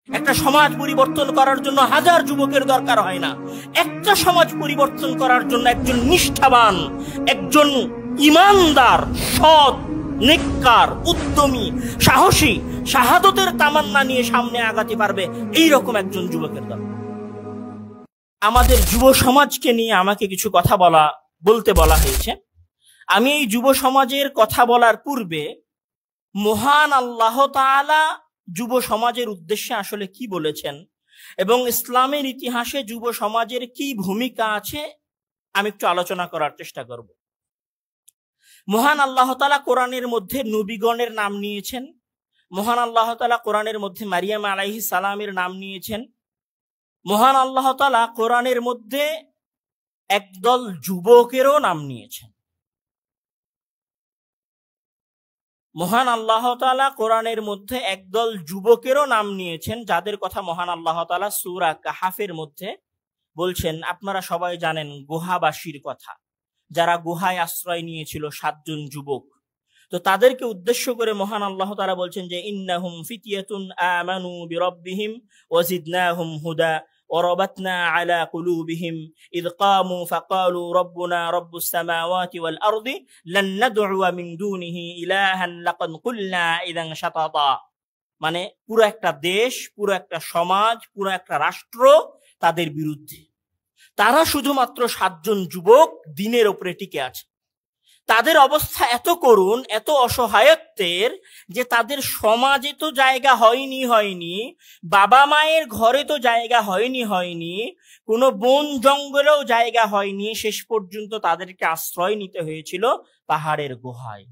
একটা সমাজ পরিবর্তন করার জন্য হাজার যুবকের দরকার হয় না। একটা সমাজ পরিবর্তন করার জন্য একজন নিষ্ঠাবান, একজন ইমানদার, সৎ, নেককার, উদ্যমী, সাহসী, শাহাদতের তামান্না নিয়ে সামনে আগাতে পারবে এইরকম একজন যুবকের দরকার। আমাদের যুব সমাজকে নিয়ে আমাকে কিছু কথা বলতে বলা হয়েছে। আমি এই যুব সমাজের কথা বলার পূর্বে মহান আল্লাহ তাআলা যুব সমাজের উদ্দেশ্যে আসলে কি বলেছেন এবং ইসলামের ইতিহাসে যুব সমাজের কি ভূমিকা আছে আমি একটু আলোচনা করার চেষ্টা করব। মহান আল্লাহ তাআলা কোরআনের মধ্যে নবীগণের নাম নিয়েছেন। মহান আল্লাহ তাআলা কোরআনের মধ্যে মারিয়াম আলাইহিস সালামের নাম নিয়েছেন। মহান আল্লাহ তাআলা কোরআনের মধ্যে একদল যুবকেরও নাম নিয়েছেন। মহান আল্লাহ তাআলা কোরআনের মধ্যে একদল যুবকেরও নাম নিয়েছেন, যাদের কথা মহান আল্লাহ তাআলা সূরা কাহাফের মধ্যে বলছেন। আপনারা সবাই জানেন গুহাবাসীর কথা, যারা গুহায় আশ্রয় নিয়েছিল 7 জন যুবক। তো তাদেরকে উদ্দেশ্য করে মহান আল্লাহ তাআলা বলছেন যে ইন্নাহুম ফিতিয়াতুন আমানু বিরাব্বিহিম ওয়াজিদনাহুম হুদা وربطنا على قلوبهم إذ قاموا فقالوا ربنا رب السماوات والأرض لن ندعو من دونه إلها لقد قلنا إذا شططا। মানে পুরো একটা দেশ, পুরো একটা সমাজ, পুরো একটা রাষ্ট্র তাদের বিরুদ্ধে। তারা শুধুমাত্র 7 জন যুবক দিনের উপরে টিকে আছে। তাদের অবস্থা এত করুণ, এত অসহায়ত্বের যে তাদের সমাজে তো জায়গা হয়নি, বাবা মায়ের ঘরে তো জায়গা হয়নি, কোনো বন জঙ্গলেও জায়গা হয়নি। শেষ পর্যন্ত তাদেরকে আশ্রয় নিতে হয়েছিল পাহাড়ের গুহায়।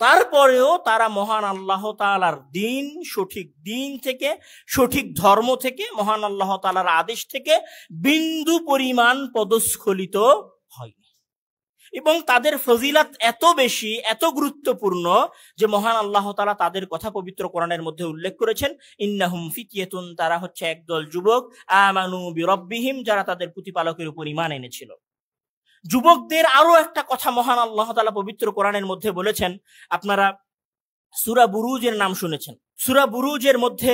তারপরেও তারা মহান আল্লাহ তাআলার দিন, সঠিক দিন থেকে, সঠিক ধর্ম থেকে, মহান আল্লাহ তাআলার আদেশ থেকে বিন্দু পরিমাণ পদস্খলিত হয়নি। এবং তাদের ফজিলত এত বেশি, এত গুরুত্বপূর্ণ যে মহান আল্লাহ তাআলা তাদের কথা পবিত্র কোরআনের মধ্যে উল্লেখ করেছেন ইন্নাহুম ফিতিয়াতুন, তারা হচ্ছে একদল যুবক, আমানু বিরাব্বিহিম, যারা তাদের প্রতিপালকের উপর ঈমান এনেছিল। যুবকদের আরো একটা কথা মহান আল্লাহ তাআলা পবিত্র কোরআনের মধ্যে বলেছেন। আপনারা সূরা বুরুজের নাম শুনেছেন। সূরা বুরুজের মধ্যে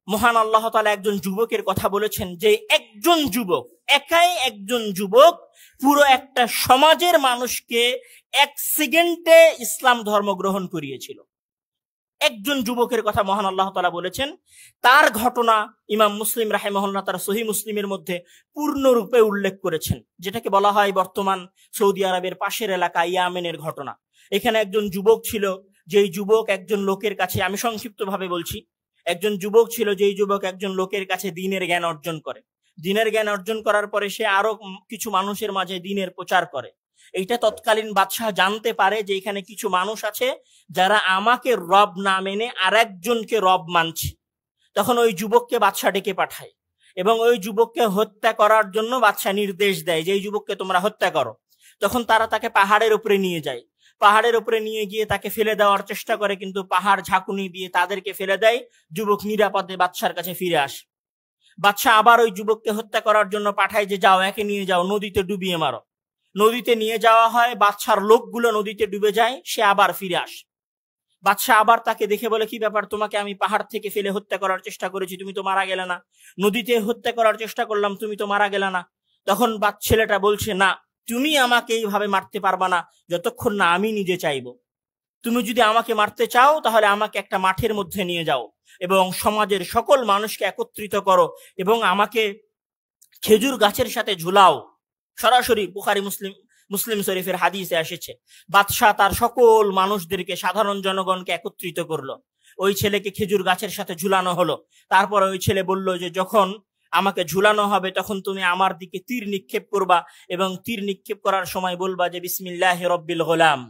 মহান আল্লাহ তাআলা একজন যুবকের কথা বলেছেন যে একজন যুবক, একাই একজন যুবক পুরো একটা সমাজের মানুষকে 1 সেকেন্ডে ইসলাম ধর্ম গ্রহণ করিয়েছিল। একজন যুবকের কথা মহান আল্লাহ তাআলা বলেছেন। তার ঘটনা ইমাম মুসলিম রাহিমাহুল্লাহ তার সহিহ মুসলিমের মধ্যে পূর্ণরূপে উল্লেখ করেছেন, যেটাকে বলা হয় বর্তমান সৌদি আরবের পাশের এলাকা ইয়ামেনের ঘটনা। এখানে একজন যুবক ছিল, যেই যুবক একজন লোকের কাছে, আমি সংক্ষিপ্তভাবে বলছি, একজন যুবক ছিল যেই যুবক একজন লোকের কাছে দ্বীনের জ্ঞান অর্জন করে। দ্বীনের জ্ঞান অর্জন করার পরে সে আরো কিছু মানুষের মাঝে দ্বীনের প্রচার করে। এইটা তৎকালীন বাদশাহ জানতে পারে যে এখানে কিছু মানুষ আছে যারা আমাকে রব না মেনে আরেকজনকে রব মানছে। তখন ওই যুবককে বাদশাহ ডেকে পাঠায় এবং ওই যুবককে হত্যা করার জন্য বাদশাহ নির্দেশ দেয় যে এই যুবককে তোমরা হত্যা করো। তখন তারা তাকে পাহাড়ের উপরে নিয়ে যায়। পাহাড়ের উপরে নিয়ে গিয়ে তাকে ফেলে দেওয়ার চেষ্টা করে, কিন্তু পাহাড় ঝাঁকুনি দিয়ে তাদেরকে ফেলে দেয়। যুবক নিরাপদে বাদশার কাছে ফিরে আসে। বাদশাহ আবার ওই যুবককে হত্যা করার জন্য পাঠায় যে যাও, একে নিয়ে যাও, নদীতে ডুবিয়ে মারো। নদীতে নিয়ে যাওয়া হয়, বাদশার লোকগুলো নদীতে ডুবে যায়, সে আবার ফিরে আসে। বাদশাহ আবার তাকে দেখে বলে, কি ব্যাপার, তোমাকে আমি পাহাড় থেকে ফেলে হত্যা করার চেষ্টা করেছি, তুমি তো মারা গেলে না। নদীতে হত্যা করার চেষ্টা করলাম, তুমি তো মারা গেলে না। তখন ছেলেটা বলছে, না, তুমি আমাকে এইভাবে মারতে পারবা না যতক্ষণ না আমি নিজে চাইবো। তুমি যদি আমাকে মারতে চাও তাহলে আমাকে একটা মাঠের মধ্যে নিয়ে যাও এবং সমাজের সকল মানুষকে একত্রিত করো এবং আমাকে খেজুর গাছের সাথে ঝুলাও। সরাসরি বুখারী মুসলিম শরীফের হাদিসে এসেছে। বাদশাহ তার সকল মানুষদেরকে, সাধারণ জনগণকে একত্রিত করলো। ওই ছেলেকে খেজুর গাছের সাথে ঝুলানো হলো। তারপর ওই ছেলে বলল যে যখন আমাকে ঝুলানো হবে তখন তুমি আমার দিকে তীর নিক্ষেপ করবা এবং তীর নিক্ষেপ করার সময় বলবা যে বিসমিল্লাহি রব্বিল গোলাম।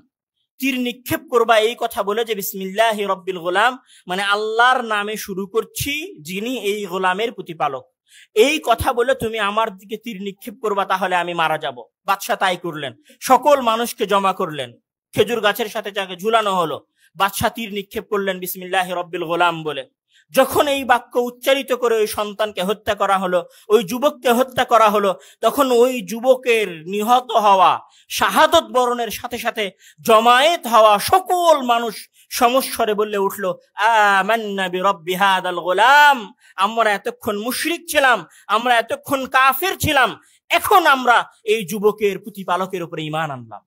তীর নিক্ষেপ করবা এই কথা বলে যে বিসমিল্লাহি রব্বিল গোলাম, মানে আল্লাহর নামে শুরু করছি যিনি এই গোলামের প্রতিপালক। এই কথা বলে তুমি আমার দিকে তীর নিক্ষেপ করবা, তাহলে আমি মারা যাব। বাদশাহ তাই করলেন, সকল মানুষকে জমা করলেন, খেজুর গাছের সাথে যাকে ঝুলানো হলো। বাদশাহ তীর নিক্ষেপ করলেন বিসমিল্লাহি রব্বিল গোলাম বলে। যখন এই বাক্য উচ্চারিত করে ওই সন্তানকে হত্যা করা হলো, ওই যুবককে হত্যা করা হলো, তখন ওই যুবকের নিহত হওয়া, শাহাদত বরণের সাথে সাথে জমায়েত হওয়া সকল মানুষ সমস্বরে বলে উঠলো, আমান্না বিরব্বি হাদাল গোলাম, আমরা এতক্ষণ মুশরিক ছিলাম, আমরা এতক্ষণ কাফের ছিলাম, এখন আমরা এই যুবকের প্রতিপালকের উপরে ঈমান আনলাম।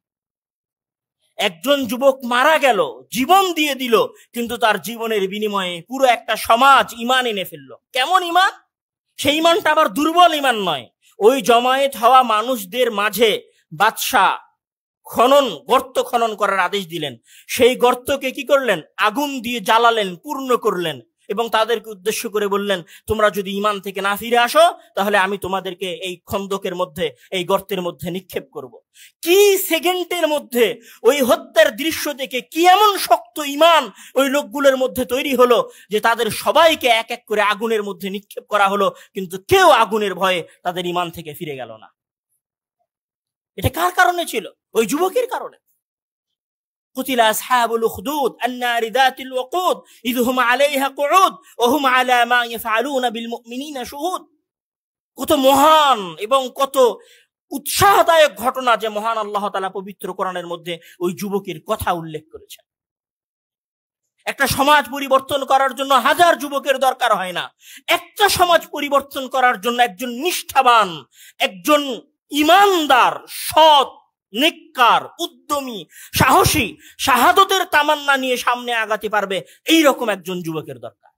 একজন যুবক মারা গেল, জীবন দিয়ে দিল, কিন্তু তার জীবনের বিনিময়ে পুরো একটা সমাজ ঈমান এনে ফেললো। কেমন ঈমান? সেই ঈমানটা আবার দুর্বল ঈমান নয়। ওই জমায়েত হওয়া মানুষদের মাঝে বাদশাহ গর্ত খনন করার আদেশ দিলেন। সেই গর্তকে কি করলেন? আগুন দিয়ে জ্বালালেন, পূর্ণ করলেন এবং তাদেরকে উদ্দেশ্য করে বললেন, তোমরা যদি ঈমান থেকে না ফিরে আসো তাহলে আমি তোমাদেরকে এই খন্দকের মধ্যে, এই গর্তের মধ্যে নিক্ষেপ করব। কি সেকেন্ডের মধ্যে ওই হত্যার দৃশ্য দেখে কি এমন শক্ত ঈমান ওই লোকগুলোর মধ্যে তৈরি হলো যে তাদের সবাইকে এক এক করে আগুনের মধ্যে নিক্ষেপ করা হলো, কিন্তু কেউ আগুনের ভয়ে তাদের ঈমান থেকে ফিরে গেল না। এটা কার কারণে ছিল? ওই যুবকের কারণে। কুতিলা আসহাবুল উখদুদ আন-নারি যাতিল ওয়াকুদ ইয হুম আলাইহা কুউদ ওয়া হুম আলা মা ইয়াফআলুনা বিল মুমিনিনা শুহুদ। কত মহান এবং কত উৎসাহদায়ক ঘটনা যে মহান আল্লাহ তাআলা পবিত্র কোরআনের মধ্যে ওই যুবকের কথা উল্লেখ করেছেন। একটা সমাজ পরিবর্তন করার জন্য হাজার যুবকের দরকার হয় না। একটা সমাজ পরিবর্তন করার জন্য একজন নিষ্ঠাবান, একজন ঈমানদার, সৎ, নেককার, উদ্যমী, সাহসী, শাহাদতের তামান্না নিয়ে সামনে আগাতে পারবে এইরকম একজন যুবকের দরকার।